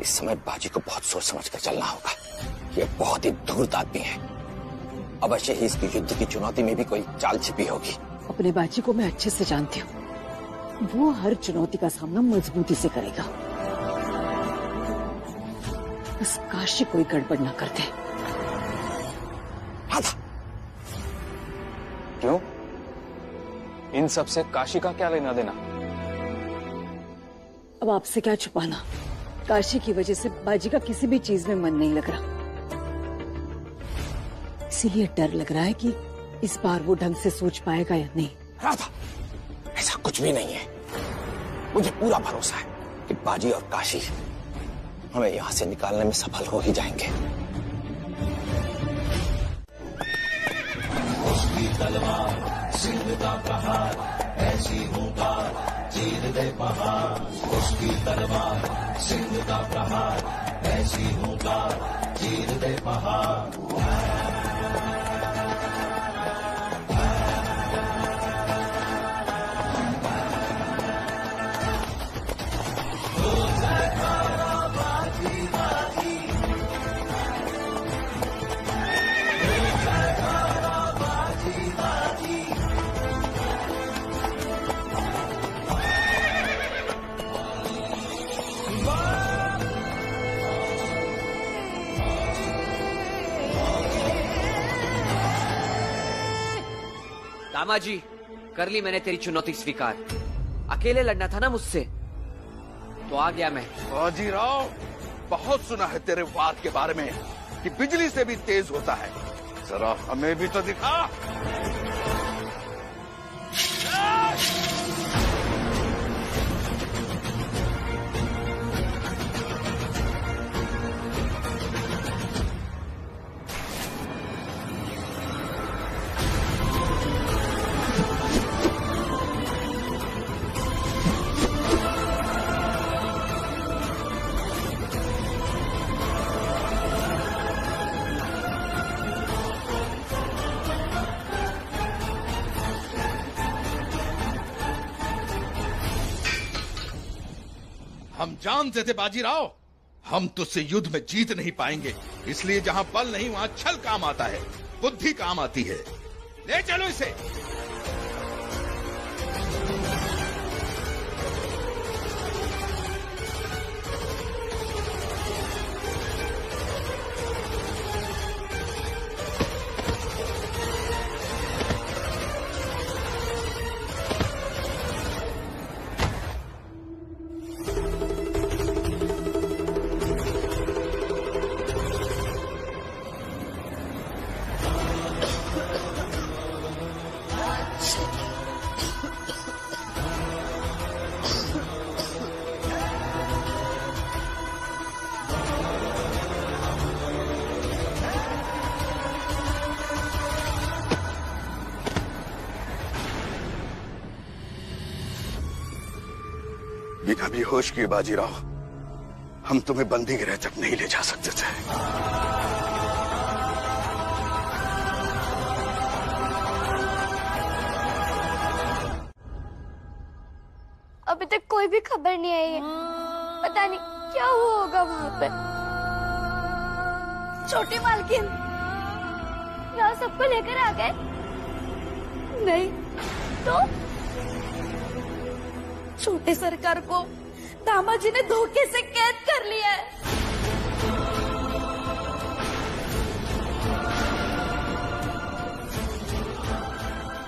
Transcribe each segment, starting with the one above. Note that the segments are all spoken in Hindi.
इस समय बाजी को बहुत सोच समझ कर चलना होगा। ये बहुत ही धूर्त आदमी है। अवश्य ही इसकी युद्ध की चुनौती में भी कोई चाल छिपी होगी। अपने बाजी को मैं अच्छे से जानती हूँ, वो हर चुनौती का सामना मजबूती से करेगा। बस काशी कोई गड़बड़ ना कर दे। राधा, क्यों? इन सब से काशी का क्या लेना देना? अब आपसे क्या छुपाना, काशी की वजह से बाजी का किसी भी चीज में मन नहीं लग रहा। इसीलिए डर लग रहा है कि इस बार वो ढंग से सोच पाएगा या नहीं। राधा, ऐसा कुछ भी नहीं है। मुझे पूरा भरोसा है कि बाजी और काशी हमें यहाँ से निकालने में सफल हो ही जाएंगे। उसकी तलवार सिंह का प्रहार, ऐसी हुंकार चीर दे पहाड़। उसकी तलवार सिंह का प्रहार, ऐसी हुंकार चीर दे पहाड़। दामाजी, कर ली मैंने तेरी चुनौती स्वीकार। अकेले लड़ना था ना मुझसे, तो आ गया मैं। बाजीराव, बहुत सुना है तेरे वार के बारे में कि बिजली से भी तेज होता है। जरा हमें भी तो दिखा। हम जानते थे बाजीराव, हम तुझसे युद्ध में जीत नहीं पाएंगे। इसलिए जहां बल नहीं वहां छल काम आता है, बुद्धि काम आती है। ले चलो इसे। बिना भी होश किए बाजीराव, हम तुम्हें बंदी गृह तक नहीं ले जा सकते थे। अभी तक कोई भी खबर नहीं आई है। पता नहीं क्या हुआ होगा वहां पे। छोटी मालकिन यहाँ सबको लेकर आ गए? नहीं तो छोटे सरकार को दामाजी ने धोखे से कैद कर लिया है।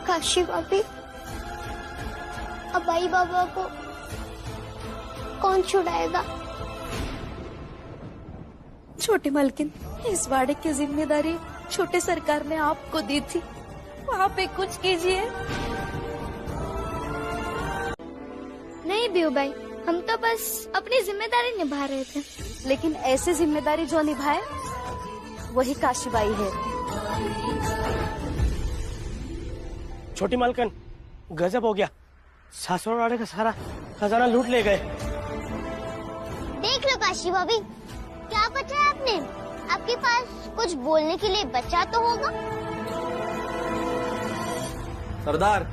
काशी भाभी, अब आई बाबा को कौन छुड़ाएगा? छोटी मालकिन, इस वाड़े की जिम्मेदारी छोटे सरकार ने आपको दी थी, वहाँ पे कुछ कीजिए। नहीं बियो भाई, हम तो बस अपनी जिम्मेदारी निभा रहे थे। लेकिन ऐसी जिम्मेदारी जो निभाए वही काशीबाई है। छोटी मालकन, गजब हो गया। सासुर वाले का सारा खजाना लूट ले गए। देख लो काशी भाभी, क्या बचा है आपने? आपके पास कुछ बोलने के लिए बचा तो होगा। सरदार,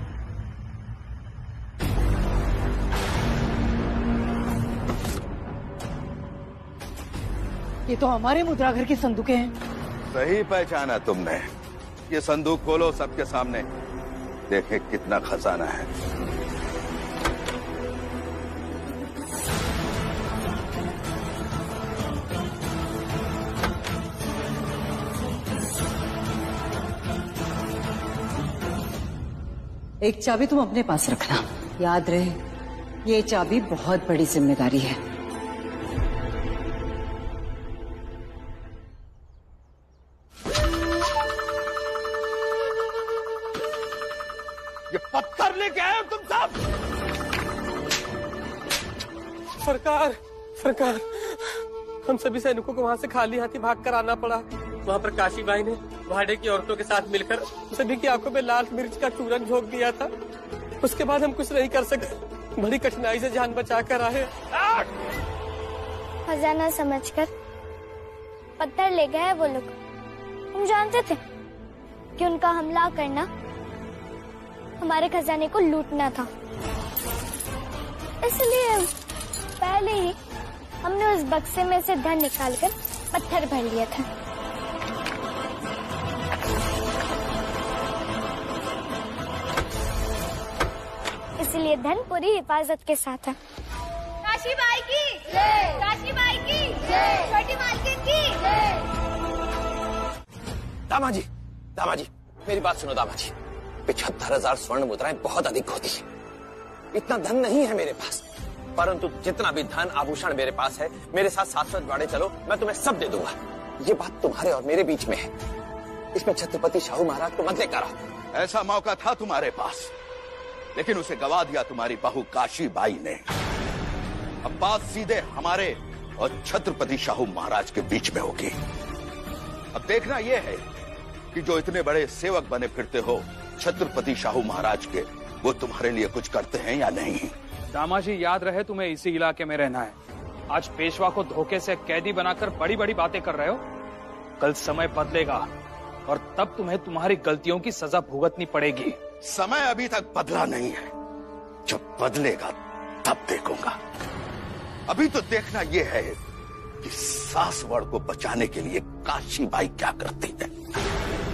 ये तो हमारे मुद्रा घर की संदूकें हैं। सही पहचाना तुमने। ये संदूक खोलो सबके सामने, देखे कितना खजाना है। एक चाबी तुम अपने पास रखना, याद रहे ये चाबी बहुत बड़ी जिम्मेदारी है। ये पत्थर लेके आए हो तुम सब? सरकार, सरकार, हम सभी सैनिकों को वहाँ से खाली हाथी भाग कर आना पड़ा। वहाँ पर काशी बाई ने भाड़े की औरतों के साथ मिलकर सभी की आंखों में लाल मिर्च का चूरन झोंक दिया था। उसके बाद हम कुछ नहीं कर सके, बड़ी कठिनाई से जान बचा कर आए। खजाना समझकर पत्थर ले गए वो लोग। हम जानते थे कि उनका हमला करना हमारे खजाने को लूटना था, इसलिए पहले ही हमने उस बक्से में से धन निकालकर पत्थर भर लिया था। इसलिए धन पूरी हिफाजत के साथ है। काशी बाई की जय, काशी बाई की जय, छोटी मालकिन की जय। दामाजी, दामाजी, मेरी बात सुनो दामाजी। 75,000 स्वर्ण मुद्राएं बहुत अधिक होती है। इतना धन नहीं है मेरे पास, परंतु जितना भी धन आभूषण मेरे पास है, मेरे साथ शाश्वत बाड़े चलो, मैं तुम्हें सब दे दूंगा। ये बात तुम्हारे और मेरे बीच में है, इसमें छत्रपति शाहू महाराज को मत लेकर आओ। ऐसा मौका था तुम्हारे पास, लेकिन उसे गवा दिया तुम्हारी बहू काशी बाई ने। अब बात सीधे हमारे और छत्रपति शाहू महाराज के बीच में होगी। अब देखना यह है कि जो इतने बड़े सेवक बने फिरते हो छत्रपति शाहू महाराज के, वो तुम्हारे लिए कुछ करते हैं या नहीं। दामाजी, याद रहे तुम्हें इसी इलाके में रहना है। आज पेशवा को धोखे से कैदी बनाकर बड़ी बड़ी बातें कर रहे हो। कल समय बदलेगा और तब तुम्हें तुम्हारी गलतियों की सजा भुगतनी पड़ेगी। समय अभी तक बदला नहीं है, जब बदलेगा तब देखूंगा। अभी तो देखना यह है कि सासवड़ को बचाने के लिए काशी बाई क्या करती है।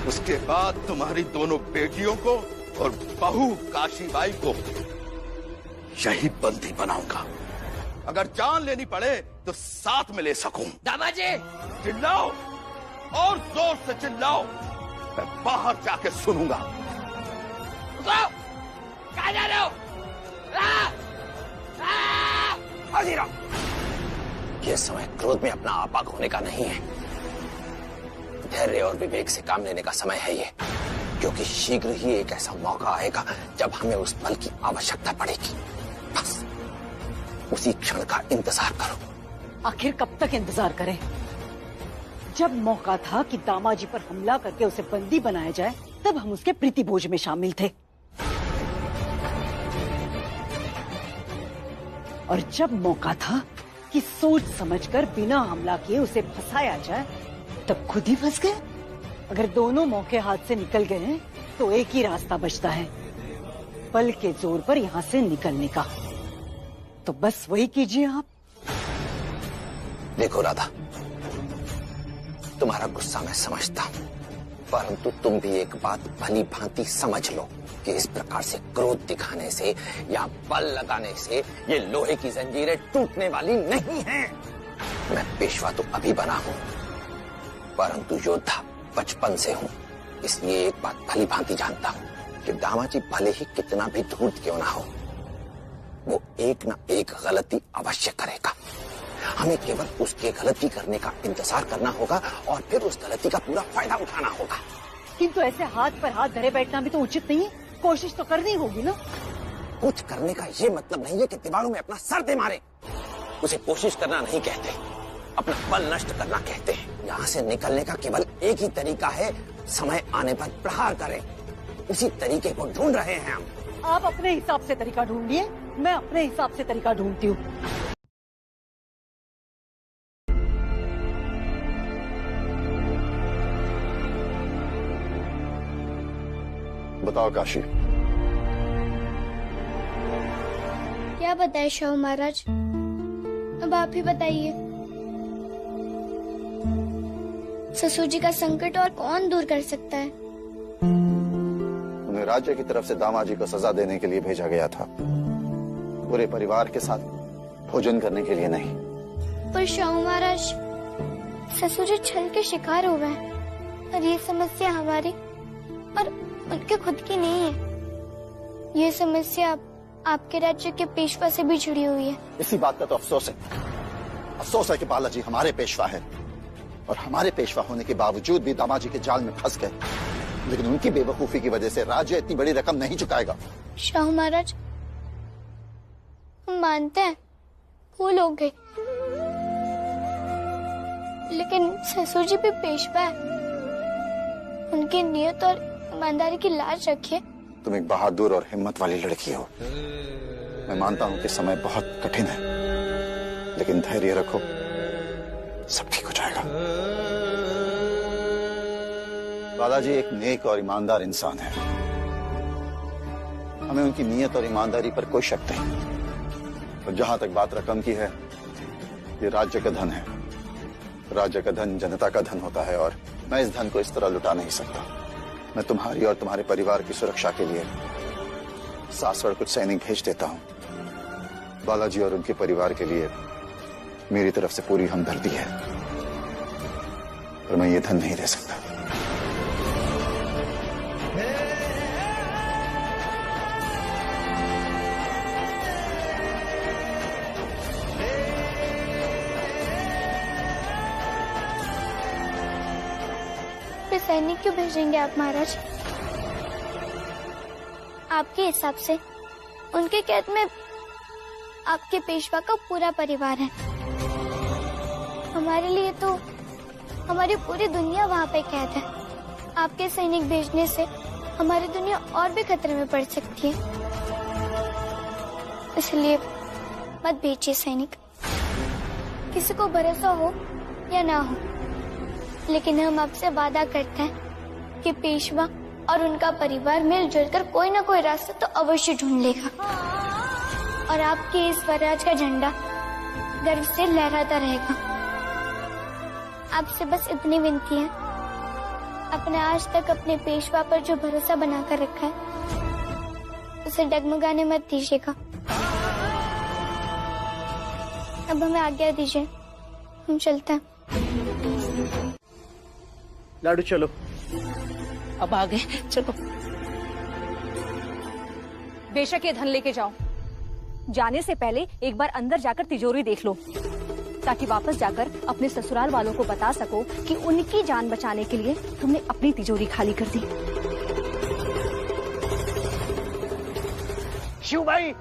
उसके बाद तुम्हारी दोनों बेटियों को और बहू काशी बाई को यही बंदी बनाऊंगा। अगर जान लेनी पड़े तो साथ में ले सकूं। दामाजी, चिल्लाओ और जोर से चिल्लाओ, मैं बाहर जाके सुनूंगा। कहाँ जा रहे हो? यह समय क्रोध में अपना आपा खोने का नहीं है, धैर्य और विवेक से काम लेने का समय है ये, क्योंकि शीघ्र ही एक ऐसा मौका आएगा जब हमें उस बल की आवश्यकता पड़ेगी। बस उसी क्षण का इंतजार करो। आखिर कब तक इंतजार करें? जब मौका था कि दामाजी पर हमला करके उसे बंदी बनाया जाए, तब हम उसके प्रीति भोज में शामिल थे, और जब मौका था कि सोच समझकर बिना हमला किए उसे फंसाया जाए, तब खुद ही फंस गए। अगर दोनों मौके हाथ से निकल गए हैं, तो एक ही रास्ता बचता है, बल के जोर पर यहाँ से निकलने का। तो बस वही कीजिए आप। देखो राधा, तुम्हारा गुस्सा मैं समझता हूँ, परंतु तुम भी एक बात भली भांति समझ लो कि इस प्रकार से क्रोध दिखाने से या बल लगाने से ये लोहे की जंजीरें टूटने वाली नहीं हैं। मैं पेशवा तो अभी बना हूँ, परंतु योद्धा बचपन से हूँ, इसलिए एक बात भली भांति जानता हूँ कि दामाजी भले ही कितना भी धूर्त क्यों ना हो, वो एक ना एक गलती अवश्य करेगा। हमें केवल उसके गलती करने का इंतजार करना होगा और फिर उस गलती का पूरा फायदा उठाना होगा। किंतु ऐसे हाथ पर हाथ धरे बैठना भी तो उचित नहीं है। कोशिश तो करनी होगी ना। कुछ करने का ये मतलब नहीं है कि दीवारों में अपना सर दे मारे। उसे कोशिश करना नहीं कहते, अपना बल नष्ट करना कहते हैं। यहाँ से निकलने का केवल एक ही तरीका है, समय आने पर प्रहार करें। उसी तरीके को ढूंढ रहे हैं हम। आप अपने हिसाब से तरीका ढूंढिए, मैं अपने हिसाब से तरीका ढूंढती हूँ। बताओ काशी। क्या बताए शाहू महाराज, अब आप ही बताइए। ससुर जी का संकट और कौन दूर कर सकता है? उन्हें राज्य की तरफ से दामाजी को सजा देने के लिए भेजा गया था, पूरे परिवार के साथ भोजन करने के लिए नहीं। पर शाहू महाराज, ससुर जी छल के शिकार हुए हैं और ये समस्या हमारी और उनके खुद की नहीं है। ये समस्या आपके राज्य के पेशवा से भी जुड़ी हुई है। इसी बात का तो अफसोस है। अफसोस है कि बालाजी हमारे पेशवा है और हमारे पेशवा होने के बावजूद भी दामाजी के जाल में फंस गए। लेकिन उनकी बेवकूफी की वजह से राज्य इतनी बड़ी रकम नहीं चुकाएगा। शाहू महाराज, हम मानते हैं भूल हो गई, लेकिन ससुर जी भी पेशवा है। उनकी नियत और ईमानदारी की लाज रखिए। तुम एक बहादुर और हिम्मत वाली लड़की हो। मैं मानता हूँ कि समय बहुत कठिन है, लेकिन धैर्य रखो, सब ठीक हो जाएगा। बालाजी एक नेक और ईमानदार इंसान है। हमें उनकी नीयत और ईमानदारी पर कोई शक नहीं। और जहां तक बात रकम की है, ये राज्य का धन है। राज्य का धन जनता का धन होता है और मैं इस धन को इस तरह लुटा नहीं सकता। मैं तुम्हारी और तुम्हारे परिवार की सुरक्षा के लिए सासवड़ कुछ सैनिक भेज देता हूँ। बालाजी और उनके परिवार के लिए मेरी तरफ से पूरी हमदर्दी है, पर मैं ये धन नहीं दे सकता। फिर सैनिक क्यों भेजेंगे आप महाराज? आपके हिसाब से उनके कैद में आपके पेशवा का पूरा परिवार है। हमारे लिए तो हमारी पूरी दुनिया वहाँ पे कैद है। आपके सैनिक भेजने से हमारी दुनिया और भी खतरे में पड़ सकती है। इसलिए मत भेजिए सैनिक। किसी को भरोसा हो या ना हो, लेकिन हम आपसे वादा करते हैं कि पेशवा और उनका परिवार मिलजुल कर कोई ना कोई रास्ता तो अवश्य ढूंढ लेगा और आपके इस स्वराज का झंडा गर्व से लहराता रहेगा। आपसे बस इतनी विनती है, अपने आज तक अपने पेशवा पर जो भरोसा बनाकर रखा है उसे डगमगाने मत दीजिएगा। अब हमें आज्ञा दीजिए, हम चलते हैं। लाडू चलो। अब आ गए, चलो। बेशक ये धन लेके जाओ। जाने से पहले एक बार अंदर जाकर तिजोरी देख लो, ताकि वापस जाकर अपने ससुराल वालों को बता सको कि उनकी जान बचाने के लिए तुमने अपनी तिजोरी खाली कर दी। शिव भाई,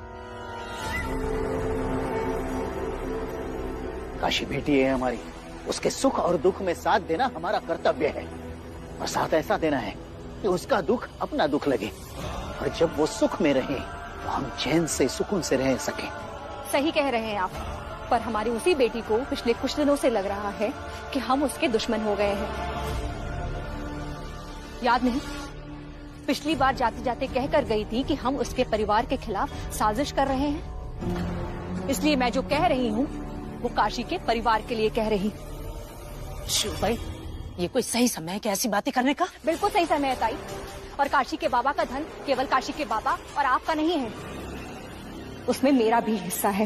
काशी बेटी है हमारी, उसके सुख और दुख में साथ देना हमारा कर्तव्य है और साथ ऐसा देना है कि उसका दुख अपना दुख लगे और जब वो सुख में रहे तो हम चैन से सुकून से रह सकें। सही कह रहे हैं आप, पर हमारी उसी बेटी को पिछले कुछ दिनों से लग रहा है कि हम उसके दुश्मन हो गए हैं। याद नहीं, पिछली बार जाते जाते कहकर गई थी कि हम उसके परिवार के खिलाफ साजिश कर रहे हैं। इसलिए मैं जो कह रही हूँ वो काशी के परिवार के लिए कह रही। शिव भाई, ये कोई सही समय है कि ऐसी बातें करने का? बिल्कुल सही समय है ताई। और काशी के बाबा का धन केवल काशी के बाबा और आपका नहीं है, उसमें मेरा भी हिस्सा है।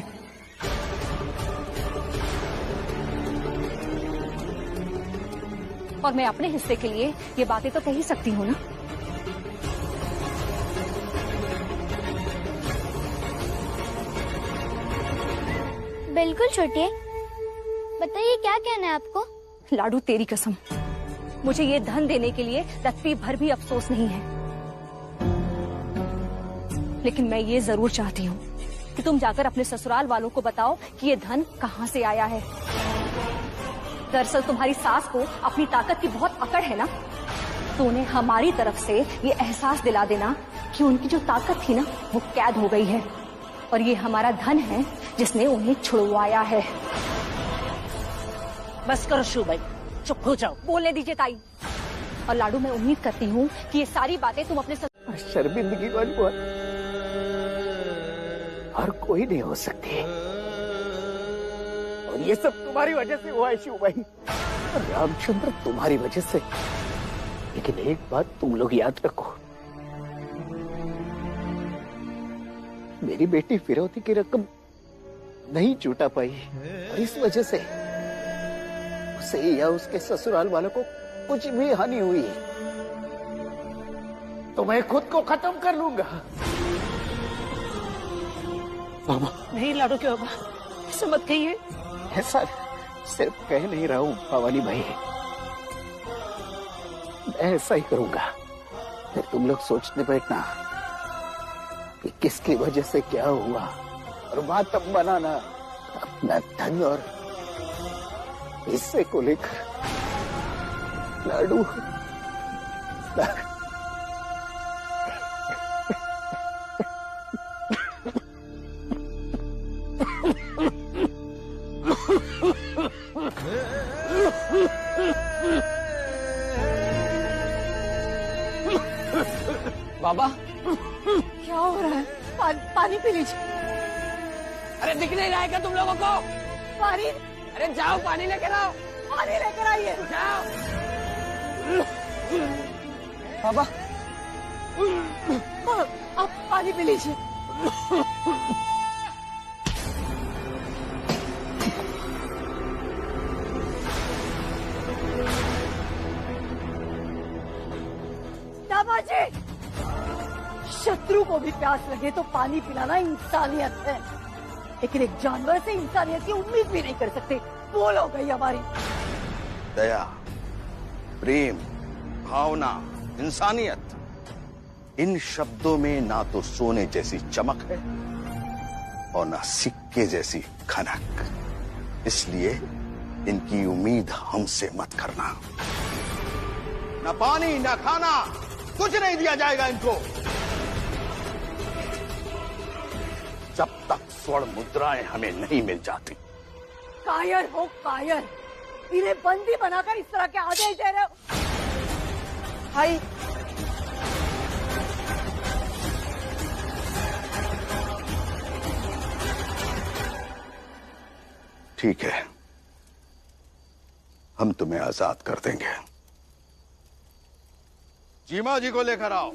और मैं अपने हिस्से के लिए ये बातें तो कह ही सकती हूँ ना। बिल्कुल छोटी, बताइए क्या कहना है आपको? लाडू तेरी कसम, मुझे ये धन देने के लिए रत्ती भर भी अफसोस नहीं है, लेकिन मैं ये जरूर चाहती हूँ कि तुम जाकर अपने ससुराल वालों को बताओ कि ये धन कहाँ से आया है। दरअसल तुम्हारी सास को अपनी ताकत की बहुत अकड़ है ना, तो उन्हें हमारी तरफ से ये एहसास दिला देना कि उनकी जो ताकत थी ना वो कैद हो गई है और ये हमारा धन है जिसने उन्हें छुड़वाया है। बस करो शिव भाई, चुप हो जाओ। बोलने दीजिए ताई। और लाडू, मैं उम्मीद करती हूँ कि ये सारी बातें तुम अपने शर्मिंदगी वाली बात हर कोई नहीं हो सकती और ये सब तुम्हारी वजह से हुआ है शिव भाई। रामचंद्र तुम्हारी वजह से, लेकिन एक बात तुम लोग याद रखो, मेरी बेटी फिरौती की रकम नहीं जुटा पाई और इस वजह से उसे या उसके ससुराल वालों को कुछ भी हानि हुई तो मैं खुद को खत्म कर लूंगा। मामा नहीं लाडो के बाबा, ऐसा मत कहिए। ऐसा सिर्फ कह नहीं रहा हूं भवानी भाई, मैं ऐसा ही करूंगा। फिर तुम लोग सोचने बैठना कि किसकी वजह से क्या हुआ और बात तब बनाना अपना धन और हिस्से को लेकर। लाडू बाबा क्या हो रहा है? पानी पी लीजिए। अरे दिख नहीं रहा है क्या तुम लोगों को? पानी, अरे जाओ पानी लेकर आओ। पानी लेकर आइए। जाओ। बाबा आप पानी पी लीजिए। दामाजी, शत्रु को भी प्यास लगे तो पानी पिलाना इंसानियत है, लेकिन एक जानवर से इंसानियत की उम्मीद भी नहीं कर सकते। बोल हो गई हमारी। दया, प्रेम, भावना, इंसानियत, इन शब्दों में ना तो सोने जैसी चमक है और ना सिक्के जैसी खनक, इसलिए इनकी उम्मीद हमसे मत करना। ना पानी ना खाना, कुछ नहीं दिया जाएगा इनको जब तक स्वर्ण मुद्राएं हमें नहीं मिल जाती। कायर हो कायर, इन्हें बंदी बनाकर इस तरह के आदेश दे रहे हो। भाई ठीक है, हम तुम्हें आजाद कर देंगे। जीमा जी को लेकर आओ।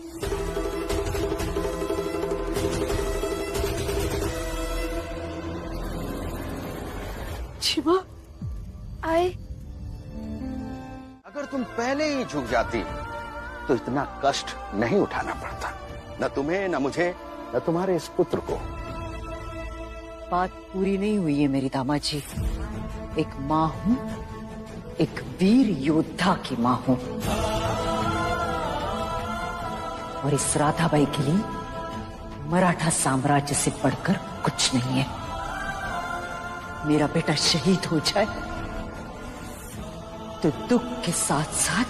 जीमा आए। अगर तुम पहले ही झुक जाती तो इतना कष्ट नहीं उठाना पड़ता, न तुम्हें, न मुझे, न तुम्हारे इस पुत्र को। बात पूरी नहीं हुई है मेरी दामाजी। एक माँ हूँ, एक वीर योद्धा की माँ हूँ, और इस राधाबाई के लिए मराठा साम्राज्य से बढ़कर कुछ नहीं है। मेरा बेटा शहीद हो जाए तो दुख के साथ साथ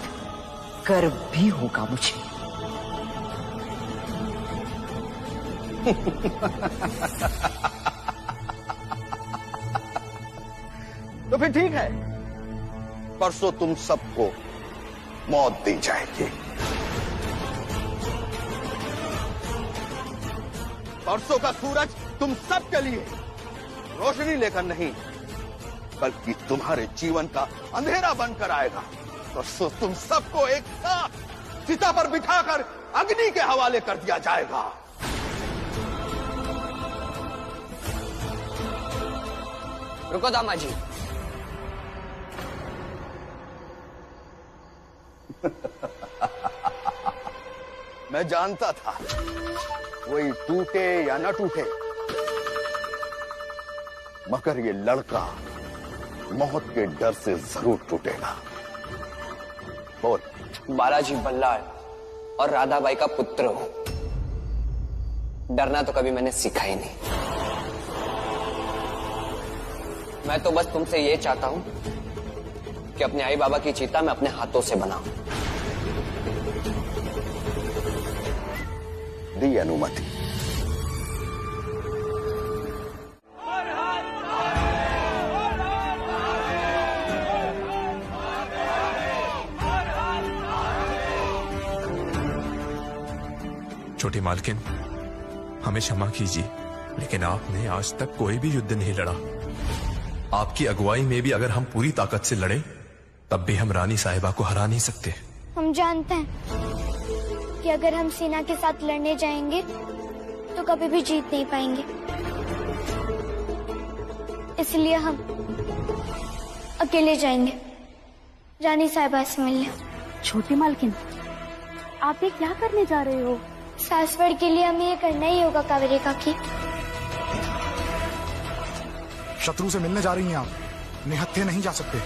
गर्व भी होगा मुझे। तो फिर ठीक है, परसों तुम सबको मौत दी जाएगी। परसों का सूरज तुम सब के लिए रोशनी लेकर नहीं, बल्कि तुम्हारे जीवन का अंधेरा बनकर आएगा। परसों तुम सबको एक साथ चिता पर बिठाकर अग्नि के हवाले कर दिया जाएगा। रुको दामाजी। मैं जानता था वही टूटे या न टूटे, मगर ये लड़का मौत के डर से जरूर टूटेगा। बोल। बालाजी बल्लाळ और राधाबाई का पुत्र हूं, डरना तो कभी मैंने सीखा ही नहीं। मैं तो बस तुमसे ये चाहता हूं कि अपने आई बाबा की चिता मैं अपने हाथों से बनाऊं। दी अनुमति। छोटी मालकिन, हमें क्षमा कीजिए, लेकिन आपने आज तक कोई भी युद्ध नहीं लड़ा। आपकी अगुवाई में भी अगर हम पूरी ताकत से लड़े तब भी हम रानी साहिबा को हरा नहीं सकते। हम जानते हैं कि अगर हम सेना के साथ लड़ने जाएंगे तो कभी भी जीत नहीं पाएंगे, इसलिए हम अकेले जाएंगे रानी साहिबा से मिलने। छोटी मालकिन, आप ये क्या करने जा रहे हो? सासवड़ के लिए हमें ये करना ही होगा कावेरी काकी। शत्रु से मिलने जा रही हैं आप, निहत्थे नहीं जा सकते।